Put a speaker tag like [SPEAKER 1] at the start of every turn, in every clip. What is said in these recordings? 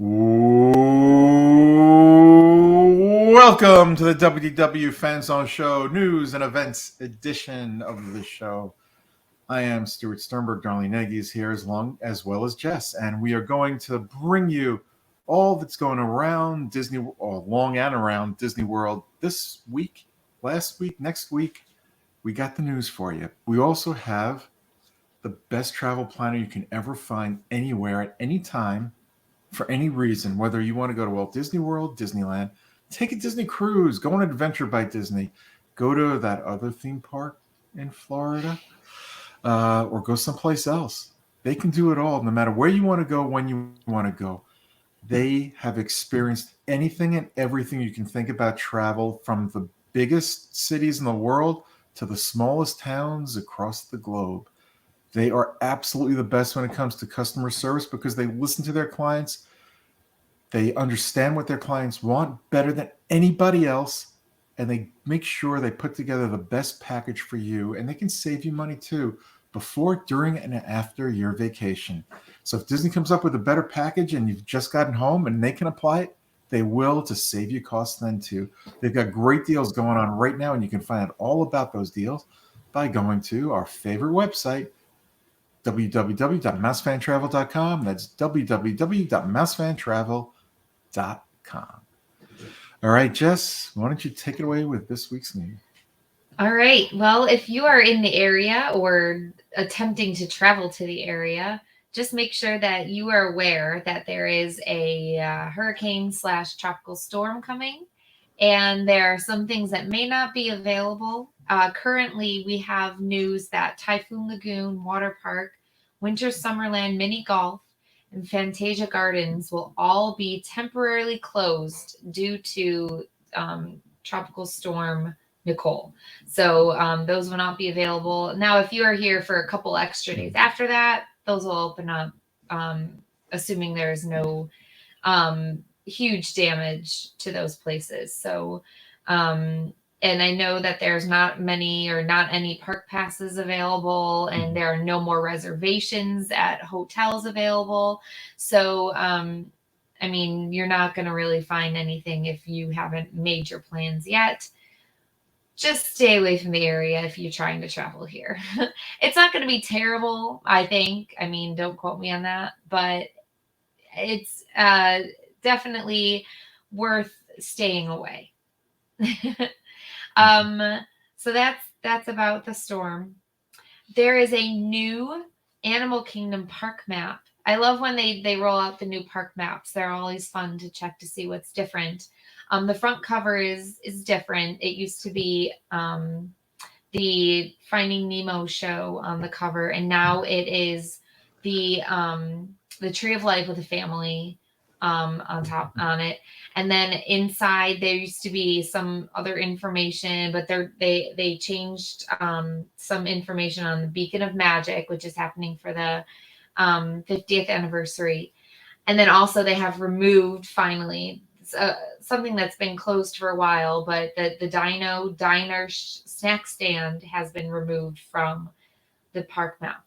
[SPEAKER 1] Welcome to the WDW Fan Zone Show news and events edition of the show. I am Stuart Sternberg. Darlene Nagy is here as well as Jess, and we are going to bring you all that's going around Disney, or along and around Disney World this week, last week, next week. We got the news for you. We also have the best travel planner you can ever find anywhere at any time for any reason, whether you want to go to Walt Disney World, Disneyland, take a Disney cruise, go on an adventure by Disney, go to that other theme park in Florida, or go someplace else. They can do it all, no matter where you want to go, when you want to go. They have experienced anything and everything you can think about travel, from the biggest cities in the world to the smallest towns across the globe. They are absolutely the best when it comes to customer service because they listen to their clients. They understand what their clients want better than anybody else, and they make sure they put together the best package for you, and they can save you money too before, during, and after your vacation. So if Disney comes up with a better package and you've just gotten home and they can apply it, they will, to save you costs then too. They've got great deals going on right now, and you can find out all about those deals by going to our favorite website, www.mousefantravel.com. That's www.mousefantravel.com. All right, Jess, why don't you take it away with this week's news?
[SPEAKER 2] All right. Well, if you are in the area or attempting to travel to the area, just make sure that you are aware that there is a hurricane/tropical storm coming, and there are some things that may not be available. Currently, we have news that Typhoon Lagoon Water Park, Winter Summerland Mini Golf, and Fantasia Gardens will all be temporarily closed due to Tropical Storm Nicole. So those will not be available. Now, if you are here for a couple extra days after that, those will open up, assuming there's no huge damage to those places. So, and I know that there's not many or not any park passes available, and there are no more reservations at hotels available. So, I mean, you're not going to really find anything if you haven't made your plans yet. Just stay away from the area if you're trying to travel here. It's not going to be terrible, I think. I mean, don't quote me on that, but it's definitely worth staying away. So that's about the storm. There is a new Animal Kingdom park map. I love when they roll out the new park maps. They're always fun to check to see what's different. The front cover is different. It used to be the Finding Nemo show on the cover, and now it is the Tree of Life with a family on top on it. And then inside there used to be some other information, but they changed some information on the Beacon of Magic, which is happening for the 50th anniversary. And then also they have removed finally something that's been closed for a while, but the Dino Diner snack stand has been removed from the park map.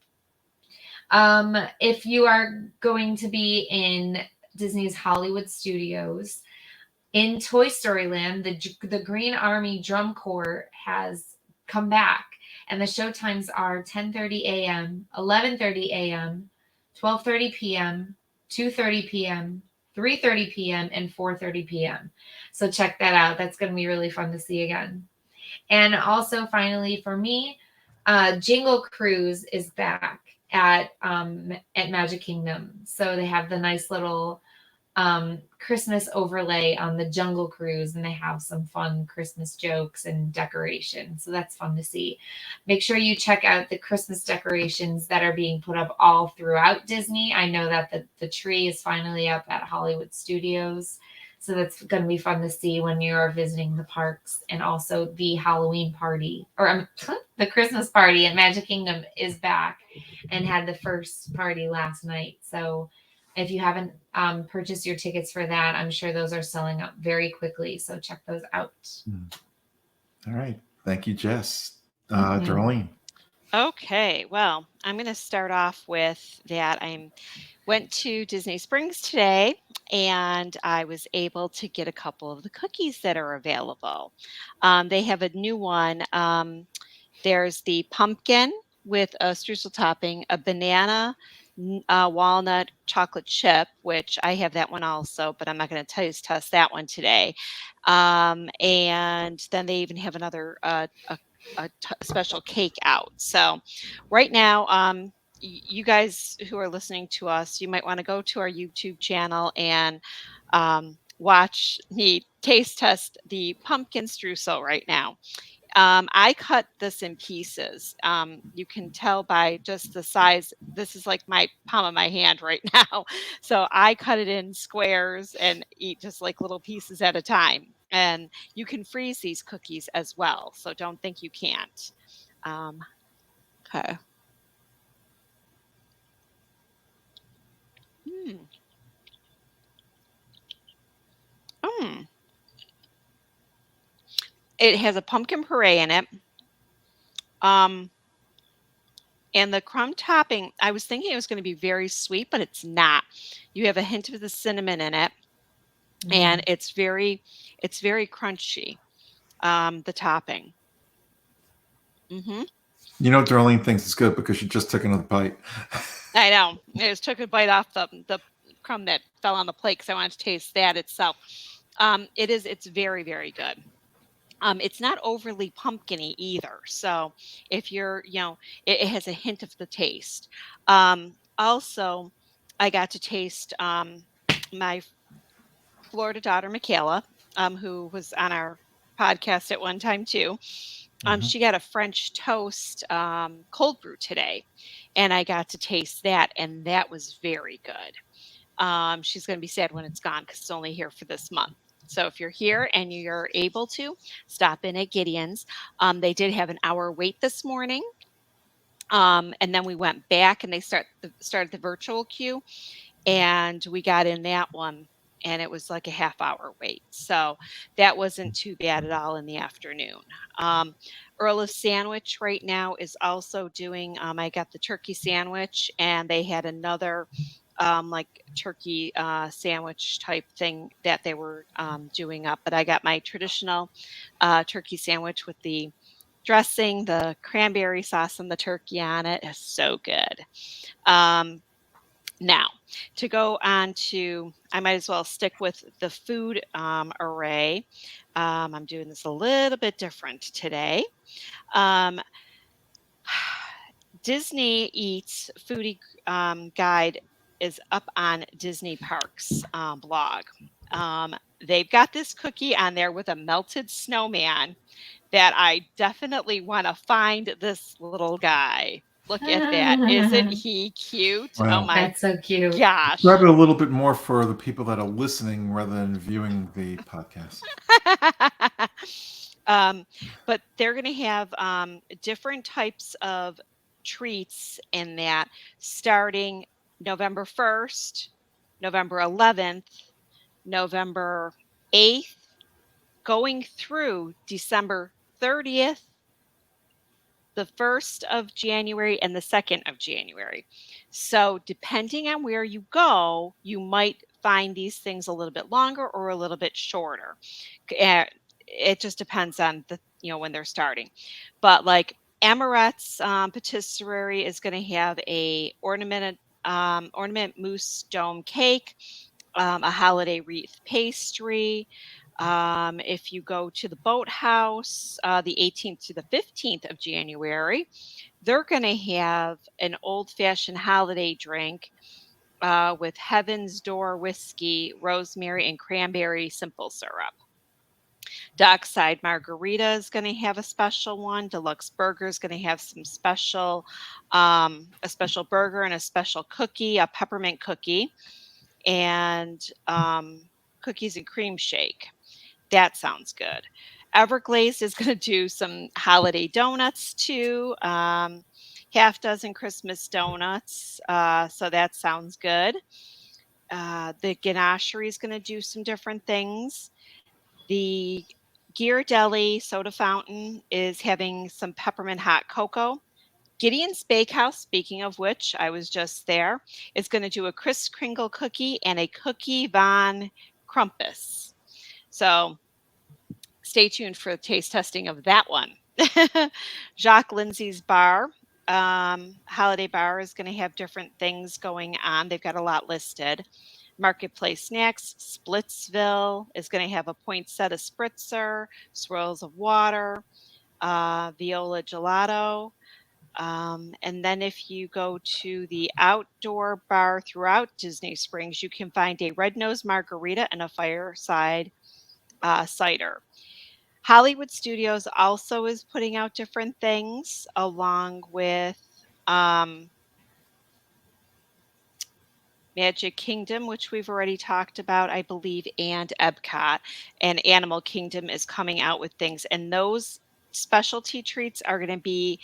[SPEAKER 2] If you are going to be in Disney's Hollywood Studios, in Toy Story Land, the Green Army Drum Corps has come back, and the show times are 10:30 a.m., 11:30 a.m., 12:30 p.m., 2:30 p.m., 3:30 p.m., and 4:30 p.m. So check that out. That's going to be really fun to see again. And also, finally, for me, Jingle Cruise is back at Magic Kingdom. So they have the nice little Christmas overlay on the Jungle Cruise, and they have some fun Christmas jokes and decorations. So that's fun to see. Make sure you check out the Christmas decorations that are being put up all throughout Disney. I know that the tree is finally up at Hollywood Studios. So that's going to be fun to see when you are visiting the parks. And also the Halloween party, or the Christmas party at Magic Kingdom is back and had the first party last night. So if you haven't purchased your tickets for that, I'm sure those are selling out very quickly. So check those out.
[SPEAKER 1] All right. Thank you, Jess. Darlene.
[SPEAKER 3] Okay. Well, I'm going to start off with that. I went to Disney Springs today, and I was able to get a couple of the cookies that are available. They have a new one. There's the pumpkin with a streusel topping, a banana, walnut chocolate chip, which I have that one also, but I'm not going to test that one today. And then they even have another special cake out. So right now, you guys who are listening to us, you might want to go to our YouTube channel and watch me taste test the pumpkin streusel right now. I cut this in pieces. You can tell by just the size. This is like my palm of my hand right now. So I cut it in squares and eat just like little pieces at a time. And you can freeze these cookies as well. So don't think you can't. Um, okay. Mm. Mm. It has a pumpkin puree in it. Um, and the crumb topping, I was thinking it was going to be very sweet, but it's not. You have a hint of the cinnamon in it, and it's very crunchy. The topping. Hmm.
[SPEAKER 1] You know, Darlene thinks it's good because she just took another bite.
[SPEAKER 3] I know. I just took a bite off the crumb that fell on the plate because I wanted to taste that itself. It's very, very good. It's not overly pumpkiny either. So if you're, it has a hint of the taste. Also, I got to taste my Florida daughter, Michaela, who was on our podcast at one time too. She got a French toast cold brew today, and I got to taste that, and that was very good. She's going to be sad when it's gone because it's only here for this month. So if you're here and you're able to stop in at Gideon's, they did have an hour wait this morning. And then we went back and they started the virtual queue, and we got in that one, and it was like a half hour wait. So that wasn't too bad at all in the afternoon. Earl of Sandwich right now is also doing, I got the turkey sandwich, and they had another like turkey sandwich type thing that they were doing up. But I got my traditional turkey sandwich with the dressing, the cranberry sauce, and the turkey on it. Is so good. Now, to go on to, I might as well stick with the food array. I'm doing this a little bit different today. Um, Disney Eats Foodie Guide is up on Disney Parks blog. They've got this cookie on there with a melted snowman that I definitely want to find this little guy. Look at that. Isn't he cute? Oh
[SPEAKER 1] Wow.
[SPEAKER 3] my
[SPEAKER 2] That's so cute.
[SPEAKER 3] gosh.
[SPEAKER 1] Grab it a little bit more for the people that are listening rather than viewing the podcast.
[SPEAKER 3] But they're going to have different types of treats in that starting November 1st, November 11th, November 8th, going through December 30th, the 1st of January, and the 2nd of January. So, depending on where you go, you might find these things a little bit longer or a little bit shorter. It just depends on when they're starting. But like Amaret's Patisserie is going to have a ornament mousse dome cake, a holiday wreath pastry. If you go to the Boathouse, the 18th to the 15th of January, they're going to have an old fashioned holiday drink with Heaven's Door whiskey, rosemary, and cranberry simple syrup. Dockside Margarita is going to have a special one. Deluxe Burger is going to have some a special burger and a special cookie, a peppermint cookie, and cookies and cream shake. That sounds good. Everglazed is going to do some holiday donuts too. Half dozen Christmas donuts. So that sounds good. The Ganachery is going to do some different things. The Ghirardelli soda fountain is having some peppermint hot cocoa. Gideon's Bakehouse, speaking of which, I was just there, is going to do a Kris Kringle cookie and a Cookie Von Krampus. So stay tuned for the taste testing of that one. Jacques Lindsay's bar, holiday bar, is going to have different things going on. They've got a lot listed. Marketplace Snacks, Splitsville is going to have a poinsettia spritzer, swirls of water, Viola Gelato. And then if you go to the outdoor bar throughout Disney Springs, you can find a red nose margarita and a fireside cider. Hollywood Studios also is putting out different things along with Magic Kingdom, which we've already talked about, I believe, and Epcot. And Animal Kingdom is coming out with things. And those specialty treats are going to be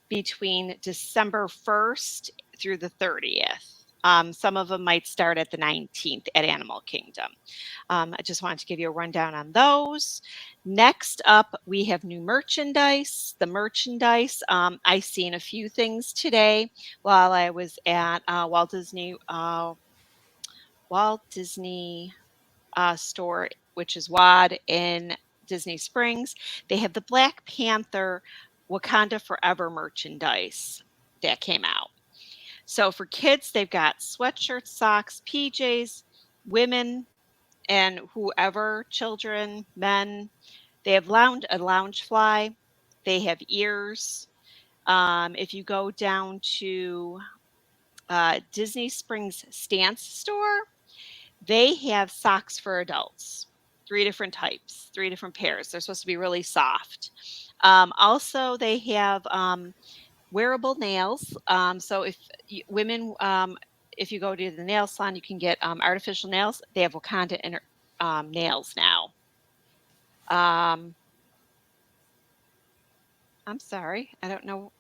[SPEAKER 3] between December 1st through the 30th. Some of them might start at the 19th at Animal Kingdom. I just wanted to give you a rundown on those. Next up, we have new merchandise. The merchandise, I seen a few things today while I was at Walt Disney store, which is WAD in Disney Springs. They have the Black Panther Wakanda Forever merchandise that came out. So for kids, they've got sweatshirts, socks, PJs, women, and whoever, children, men. They have a lounge fly. They have ears. If you go down to Disney Springs Stance store, they have socks for adults, 3 different types, 3 different pairs. They're supposed to be really soft. Also, they have wearable nails. So if women, if you go to the nail salon, you can get artificial nails. They have Wakanda nails now. I'm sorry. I don't know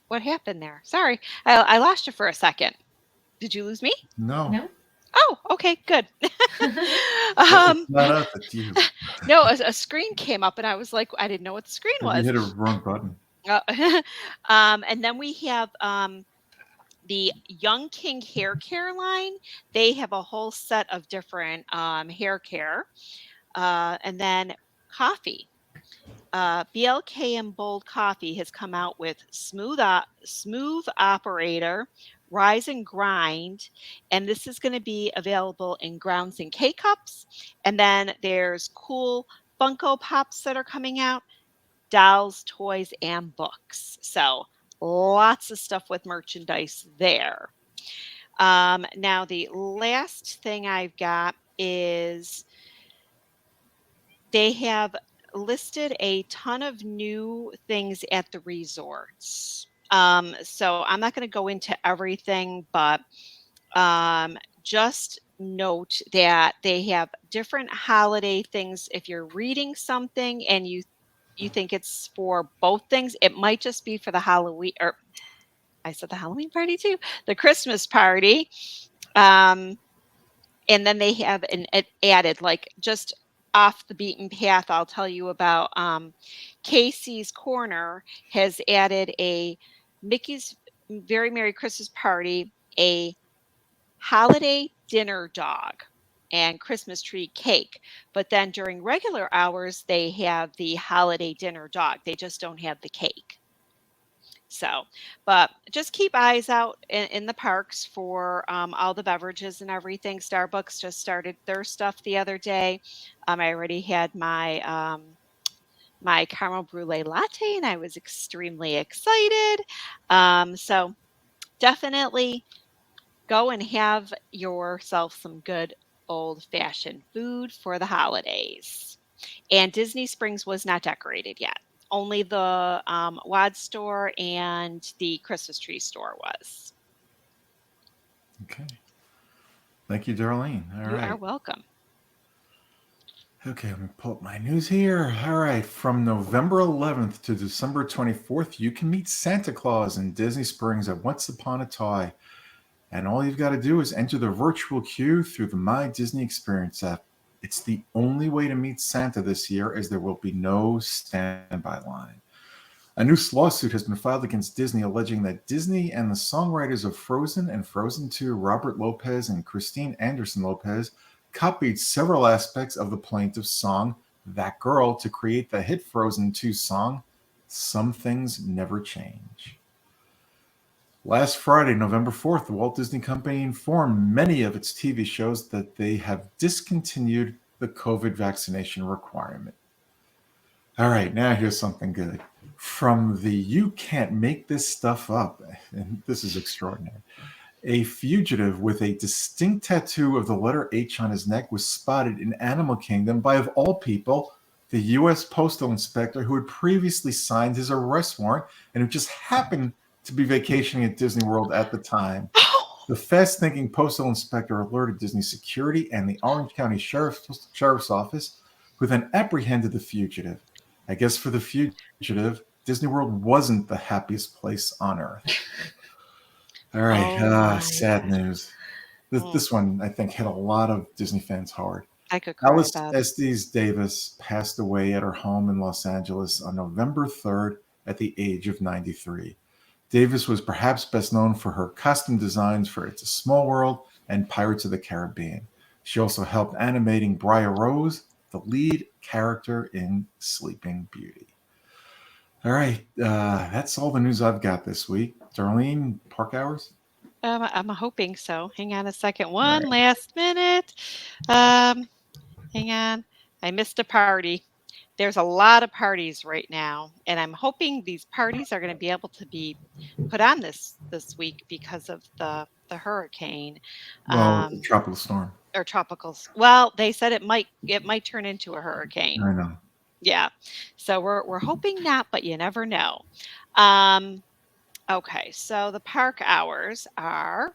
[SPEAKER 3] what happened there. Sorry. I lost you for a second. Did you lose me?
[SPEAKER 1] No.
[SPEAKER 2] No.
[SPEAKER 3] Oh, okay, good.
[SPEAKER 1] It's not us, it's you.
[SPEAKER 3] No, a screen came up and I was like, I didn't know what the screen
[SPEAKER 1] You
[SPEAKER 3] was.
[SPEAKER 1] hit a wrong button.
[SPEAKER 3] And then we have the Young King hair care line. They have a whole set of different hair care. And then coffee. BLK and Bold Coffee has come out with Smooth Operator, Rise and Grind, and this is going to be available in grounds and K cups. And then there's cool Funko Pops that are coming out, dolls, toys, and books. So lots of stuff with merchandise there. Now the last thing I've got is they have listed a ton of new things at the resorts. So I'm not going to go into everything, but just note that they have different holiday things. If you're reading something and you think it's for both things, it might just be for the Halloween, or I said the Halloween party too, the Christmas party. And then they have added, like, just off the beaten path, I'll tell you about Casey's Corner has added a Mickey's Very Merry Christmas Party, a holiday dinner dog, and Christmas tree cake. But then during regular hours, they have the holiday dinner dog. They just don't have the cake. So, but just keep eyes out in the parks for all the beverages and everything. Starbucks just started their stuff the other day. I already had my my caramel brulee latte, and I was extremely excited. So definitely go and have yourself some good old-fashioned food for the holidays. And Disney Springs was not decorated yet. Only the WAD store and the Christmas tree store was.
[SPEAKER 1] Okay. Thank you, Darlene. All
[SPEAKER 3] You
[SPEAKER 1] right.
[SPEAKER 3] are welcome.
[SPEAKER 1] Okay, let me pull up my news here. All right, from November 11th to December 24th, you can meet Santa Claus in Disney Springs at Once Upon a Toy. And all you've got to do is enter the virtual queue through the My Disney Experience app. It's the only way to meet Santa this year, as there will be no standby line. A new lawsuit has been filed against Disney alleging that Disney and the songwriters of Frozen and Frozen 2, Robert Lopez and Christine Anderson Lopez, copied several aspects of the plaintiff's song, That Girl, to create the hit Frozen 2 song, Some Things Never Change. Last Friday, November 4th, the Walt Disney Company informed many of its TV shows that they have discontinued the COVID vaccination requirement. All right, now here's something good. From the You Can't Make This Stuff Up, and this is extraordinary. A fugitive with a distinct tattoo of the letter H on his neck was spotted in Animal Kingdom by, of all people, the U.S. Postal Inspector who had previously signed his arrest warrant and who just happened to be vacationing at Disney World at the time. The fast-thinking Postal Inspector alerted Disney security and the Orange County Sheriff's Office, who then apprehended the fugitive. I guess for the fugitive, Disney World wasn't the happiest place on earth. All right, sad news. This one, I think, hit a lot of Disney fans hard.
[SPEAKER 3] I could cry
[SPEAKER 1] Alice
[SPEAKER 3] about it.
[SPEAKER 1] Estes Davis passed away at her home in Los Angeles on November 3rd at the age of 93. Davis was perhaps best known for her costume designs for It's a Small World and Pirates of the Caribbean. She also helped animating Briar Rose, the lead character in Sleeping Beauty. All right, that's all the news I've got this week. Darlene, park hours?
[SPEAKER 3] I'm hoping so. Hang on a second.
[SPEAKER 1] Right.
[SPEAKER 3] Last minute. Hang on. I missed a party. There's a lot of parties right now, and I'm hoping these parties are going to be able to be put on this week because of the hurricane.
[SPEAKER 1] Well, the tropical storm.
[SPEAKER 3] Or tropicals. Well, they said it might turn into a hurricane.
[SPEAKER 1] I know.
[SPEAKER 3] Yeah. So we're hoping not, but you never know. Okay, so the park hours are,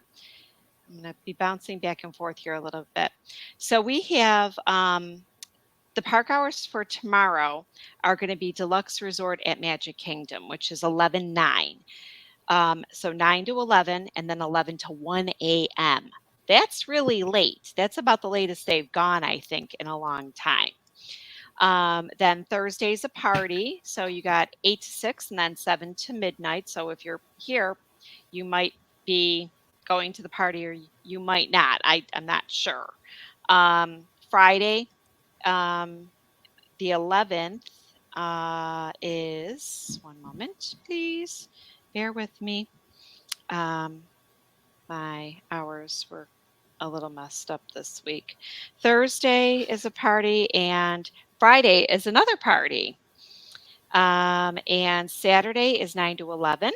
[SPEAKER 3] I'm going to be bouncing back and forth here a little bit. So we have the park hours for tomorrow are going to be Deluxe Resort at Magic Kingdom, which is 11-9. So 9 to 11 and then 11 to 1 a.m. That's really late. That's about the latest they've gone, I think, in a long time. Then Thursday's a party. So you got 8 to 6 and then 7 to midnight. So if you're here, you might be going to the party or you might not. I'm not sure. Friday, the 11th is, one moment, please. Bear with me. My hours were a little messed up this week. Thursday is a party and Friday is another party. And Saturday is 9 to 11.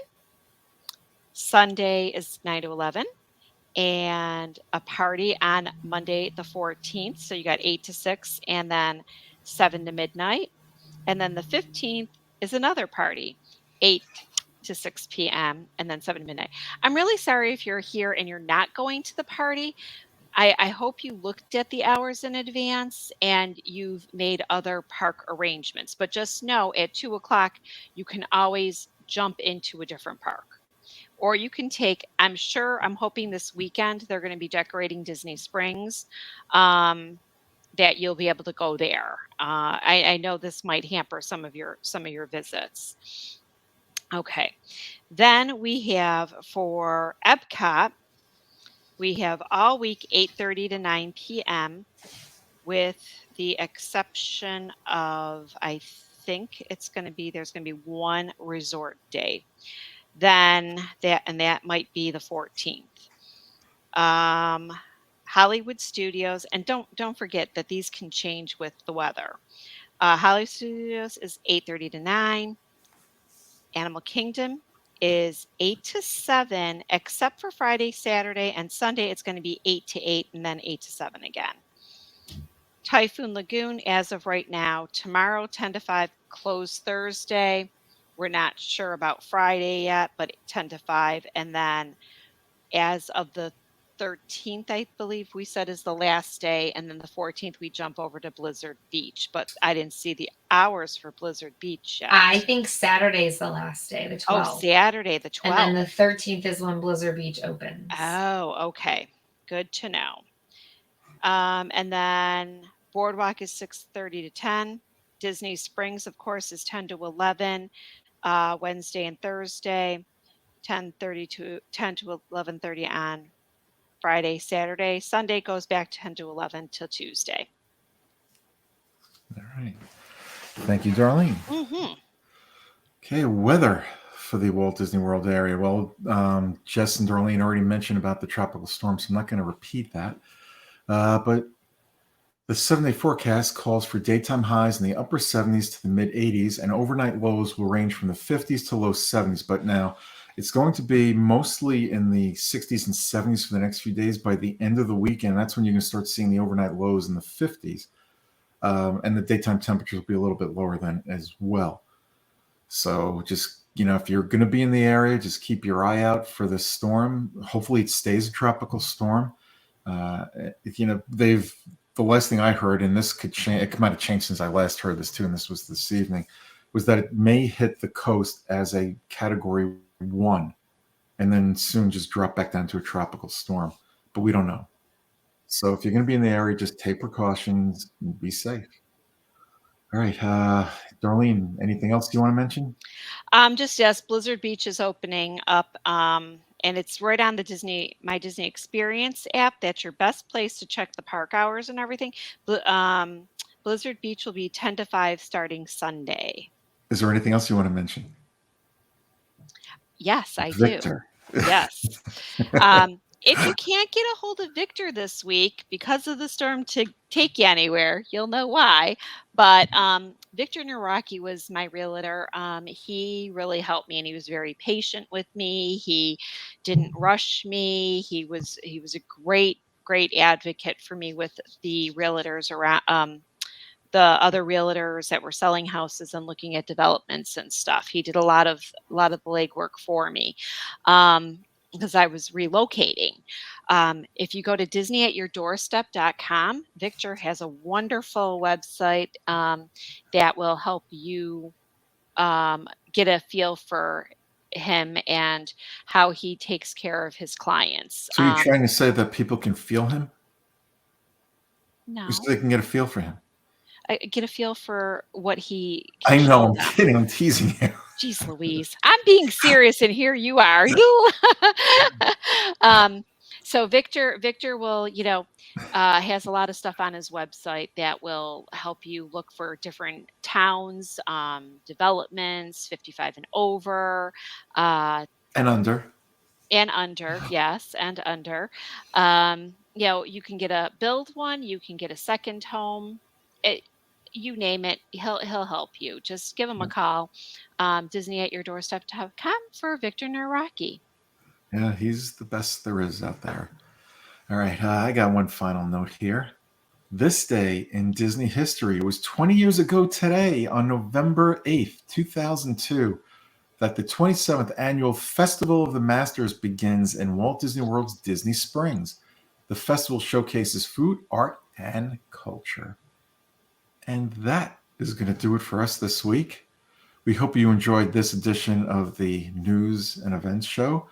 [SPEAKER 3] Sunday is 9 to 11. And a party on Monday the 14th. So you got 8 to 6 and then 7 to midnight. And then the 15th is another party, 8 to 6 p.m. and then 7 to midnight. I'm really sorry if you're here and you're not going to the party. I hope you looked at the hours in advance and you've made other park arrangements. But just know at 2 o'clock, you can always jump into a different park. Or you can take, I'm hoping this weekend they're going to be decorating Disney Springs, that you'll be able to go there. I know this might hamper some of your visits. Okay. Then we have for Epcot, we have all week 8:30 to 9 p.m. with the exception of, I think there's going to be one resort day. Then that might be the 14th. Hollywood Studios, and don't forget that these can change with the weather. Hollywood Studios is 8:30 to 9. Animal Kingdom is 8 to 7, except for Friday, Saturday, and Sunday. It's going to be 8 to 8 and then 8 to 7 again. Typhoon Lagoon, as of right now, tomorrow 10 to 5, closed Thursday. We're not sure about Friday yet, but 10 to 5. And then as of the 13th, I believe we said is the last day. And then the 14th, we jump over to Blizzard Beach. But I didn't see the hours for Blizzard Beach yet.
[SPEAKER 2] I think Saturday's the last day, the 12th.
[SPEAKER 3] Oh, Saturday, the 12th.
[SPEAKER 2] And then the 13th is when Blizzard Beach opens.
[SPEAKER 3] Oh, okay. Good to know. And then Boardwalk is 6:30 to 10. Disney Springs, of course, is 10 to 11. Wednesday and Thursday, 10:30 to 10 to 11:30 on Friday, Saturday. Sunday goes back 10 to 11 till Tuesday.
[SPEAKER 1] All right. Thank you, Darlene.
[SPEAKER 3] Mm-hmm.
[SPEAKER 1] Okay, weather for the Walt Disney World area. Well, Jess and Darlene already mentioned about the tropical storm, so I'm not going to repeat that. But the 7-day forecast calls for daytime highs in the upper 70s to the mid 80s, and overnight lows will range from the 50s to low 70s. But now it's going to be mostly in the 60s and 70s for the next few days. By the end of the weekend, that's when you're going to start seeing the overnight lows in the 50s. And the daytime temperatures will be a little bit lower then as well. So just, if you're going to be in the area, just keep your eye out for the storm. Hopefully it stays a tropical storm. The last thing I heard, and this could change, it might have changed since I last heard this too, and this was this evening, was that it may hit the coast as a category 1 and then soon just drop back down to a tropical storm. But we don't know. So if you're going to be in the area, just take precautions and be safe. All right. Darlene, anything else you want to mention?
[SPEAKER 3] Yes, Blizzard Beach is opening up, and it's right on the My Disney Experience app. That's your best place to check the park hours and everything. Blizzard Beach will be 10 to 5 starting Sunday.
[SPEAKER 1] Is there anything else you want to mention?
[SPEAKER 3] Yes, I
[SPEAKER 1] Victor.
[SPEAKER 3] do. Yes. If you can't get a hold of Victor this week because of the storm to take you anywhere, you'll know why. But Victor Naraki was my realtor. He really helped me, and he was very patient with me. He didn't rush me. He was a great advocate for me with the realtors around. The other realtors that were selling houses and looking at developments and stuff. He did a lot of the legwork for me. Because I was relocating. If you go to disneyatyourdoorstep.com, Victor has a wonderful website that will help you get a feel for him and how he takes care of his clients.
[SPEAKER 1] So you're trying to say that people can feel him?
[SPEAKER 3] No.
[SPEAKER 1] So they can get a feel for him.
[SPEAKER 3] Get a feel for what he
[SPEAKER 1] I know, I'm kidding. I'm teasing you.
[SPEAKER 3] Jeez Louise. I'm being serious, and here you are. So Victor will, has a lot of stuff on his website that will help you look for different towns, developments, 55 and over.
[SPEAKER 1] And under.
[SPEAKER 3] And under, yes, and under. You can build one, you can get a second home. You name it, he'll help you. Just give him a call. DisneyAtYourDoorstep.com for Victor Naraki.
[SPEAKER 1] Yeah, he's the best there is out there. All right, I got one final note here. This day in Disney history, it was 20 years ago today, on November 8th, 2002, that the 27th annual Festival of the Masters begins in Walt Disney World's Disney Springs. The festival showcases food, art, and culture. And that is going to do it for us this week. We hope you enjoyed this edition of the News and Events Show.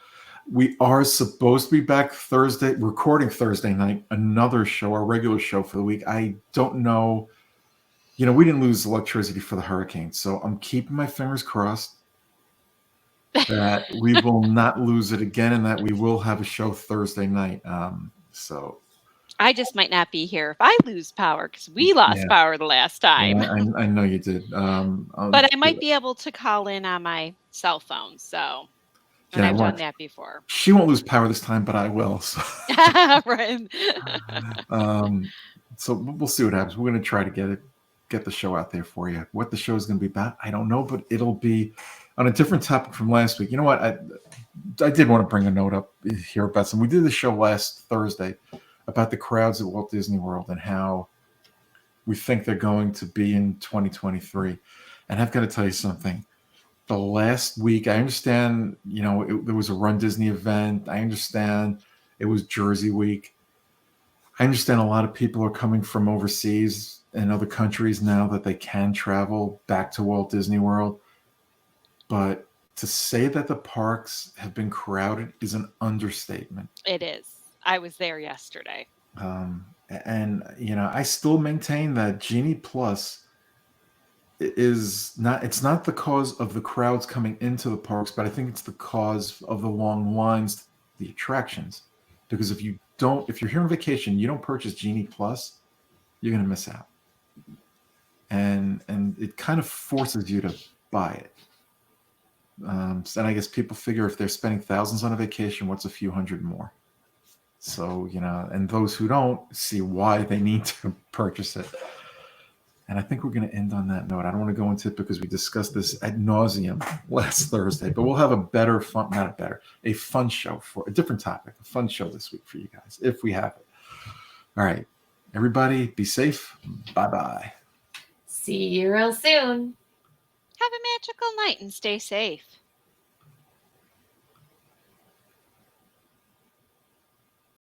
[SPEAKER 1] We are supposed to be back recording Thursday night, another show, our regular show for the week. I don't know. We didn't lose electricity for the hurricane, so I'm keeping my fingers crossed that we will not lose it again and that we will have a show Thursday night. So
[SPEAKER 3] I just might not be here if I lose power, because we lost power the last time.
[SPEAKER 1] Yeah, I know you did.
[SPEAKER 3] But I might be able to call in on my cell phone. So, and I've done that before.
[SPEAKER 1] She won't lose power this time, but I will. So.
[SPEAKER 3] Right.
[SPEAKER 1] So we'll see what happens. We're going to try to get the show out there for you. What the show is going to be about, I don't know, but it'll be on a different topic from last week. You know what? I did want to bring a note up here about some. We did the show last Thursday about the crowds at Walt Disney World and how we think they're going to be in 2023. And I've got to tell you something. The last week, I understand, there was a Run Disney event. I understand it was Jersey Week. I understand a lot of people are coming from overseas and other countries now that they can travel back to Walt Disney World. But to say that the parks have been crowded is an understatement.
[SPEAKER 3] It is. I was there yesterday.
[SPEAKER 1] And I still maintain that Genie Plus is not, it's not the cause of the crowds coming into the parks, but I think it's the cause of the long lines, the attractions. Because if you're here on vacation, you don't purchase Genie Plus, you're going to miss out. And it kind of forces you to buy it. And I guess people figure if they're spending thousands on a vacation, what's a few hundred more? So, and those who don't see why they need to purchase it. And I think we're going to end on that note. I don't want to go into it because we discussed this ad nauseum last Thursday, but we'll have a fun show for a different topic, a fun show this week for you guys, if we have it. All right, everybody be safe. Bye-bye.
[SPEAKER 2] See you real soon.
[SPEAKER 3] Have a magical night and stay safe.